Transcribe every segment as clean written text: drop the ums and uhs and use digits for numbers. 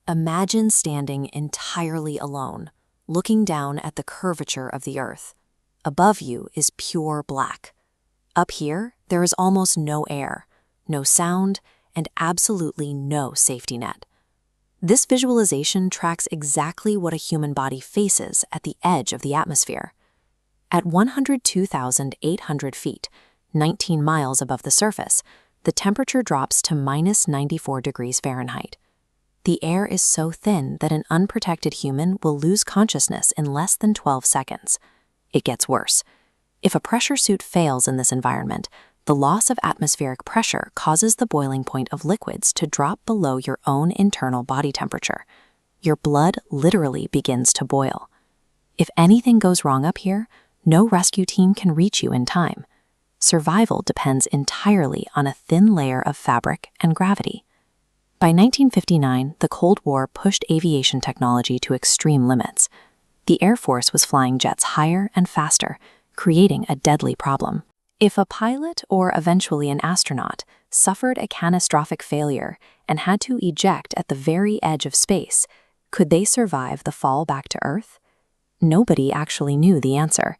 Imagine standing entirely alone, looking down at the curvature of the Earth. Above you is pure black. Up here, there is almost no air, no sound, and absolutely no safety net. This visualization tracks exactly what a human body faces at the edge of the atmosphere. At 102,800 feet, 19 miles above the surface, the temperature drops to -94 degrees Fahrenheit. The air is so thin that an unprotected human will lose consciousness in less than 12 seconds. It gets worse. If a pressure suit fails in this environment, the loss of atmospheric pressure causes the boiling point of liquids to drop below your own internal body temperature. Your blood literally begins to boil. If anything goes wrong up here, no rescue team can reach you in time. Survival depends entirely on a thin layer of fabric and gravity. By 1959, the Cold War pushed aviation technology to extreme limits. The Air Force was flying jets higher and faster, creating a deadly problem. If a pilot, or eventually an astronaut, suffered a catastrophic failure and had to eject at the very edge of space, could they survive the fall back to Earth? Nobody actually knew the answer.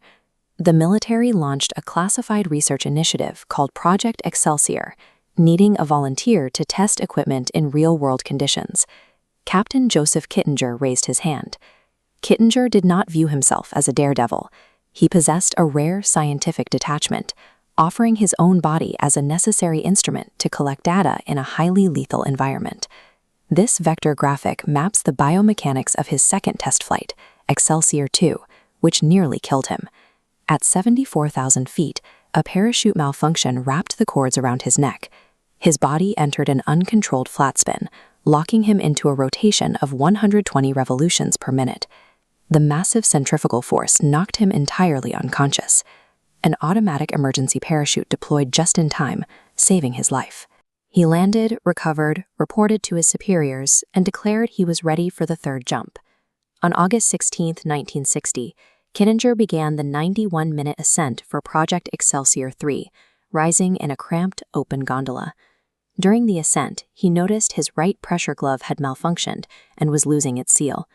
The military launched a classified research initiative called Project Excelsior, needing a volunteer to test equipment in real-world conditions. Captain Joseph Kittinger raised his hand. Kittinger did not view himself as a daredevil. He possessed a rare scientific detachment, offering his own body as a necessary instrument to collect data in a highly lethal environment. This vector graphic maps the biomechanics of his second test flight, Excelsior 2, which nearly killed him. At 74,000 feet, a parachute malfunction wrapped the cords around his neck. His body entered an uncontrolled flat spin, locking him into a rotation of 120 revolutions per minute. The massive centrifugal force knocked him entirely unconscious. An automatic emergency parachute deployed just in time, saving his life. He landed, recovered, reported to his superiors, and declared he was ready for the third jump. On August 16, 1960, Kittinger began the 91-minute ascent for Project Excelsior 3, rising in a cramped, open gondola. During the ascent, he noticed his right pressure glove had malfunctioned and was losing its seal.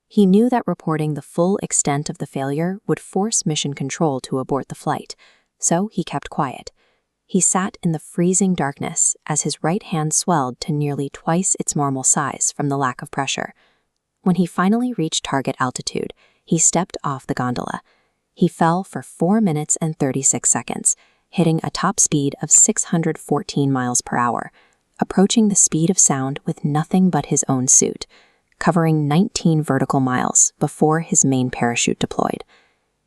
He knew that reporting the full extent of the failure would force mission control to abort the flight, so he kept quiet. He sat in the freezing darkness as his right hand swelled to nearly twice its normal size from the lack of pressure. When he finally reached target altitude, he stepped off the gondola. He fell for 4 minutes and 36 seconds, hitting a top speed of 614 miles per hour, approaching the speed of sound with nothing but his own suit, covering 19 vertical miles before his main parachute deployed.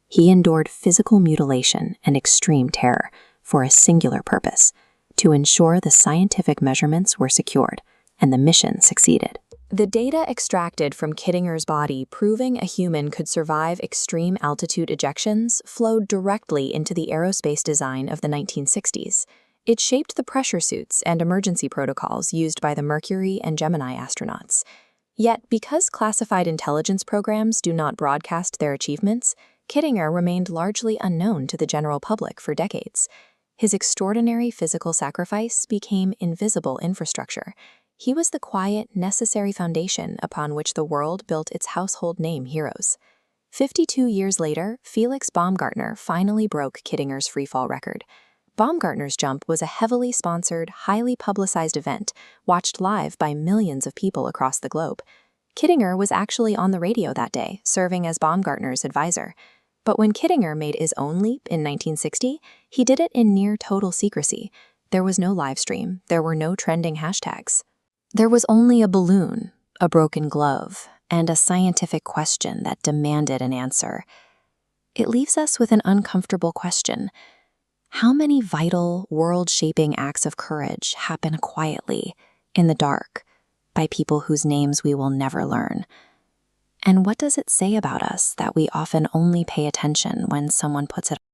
He endured physical mutilation and extreme terror for a singular purpose: to ensure the scientific measurements were secured and the mission succeeded. The data extracted from Kittinger's body proving a human could survive extreme altitude ejections flowed directly into the aerospace design of the 1960s. It shaped the pressure suits and emergency protocols used by the Mercury and Gemini astronauts. Yet, because classified intelligence programs do not broadcast their achievements, Kittinger remained largely unknown to the general public for decades. His extraordinary physical sacrifice became invisible infrastructure. He was the quiet, necessary foundation upon which the world built its household name heroes. 52 years later, Felix Baumgartner finally broke Kittinger's freefall record. Baumgartner's jump was a heavily sponsored, highly publicized event, watched live by millions of people across the globe. Kittinger was actually on the radio that day, serving as Baumgartner's advisor. But when Kittinger made his own leap in 1960, he did it in near total secrecy. There was no live stream, there were no trending hashtags. There was only a balloon, a broken glove, and a scientific question that demanded an answer. It leaves us with an uncomfortable question. How many vital, world-shaping acts of courage happen quietly, in the dark, by people whose names we will never learn? And what does it say about us that we often only pay attention when someone puts it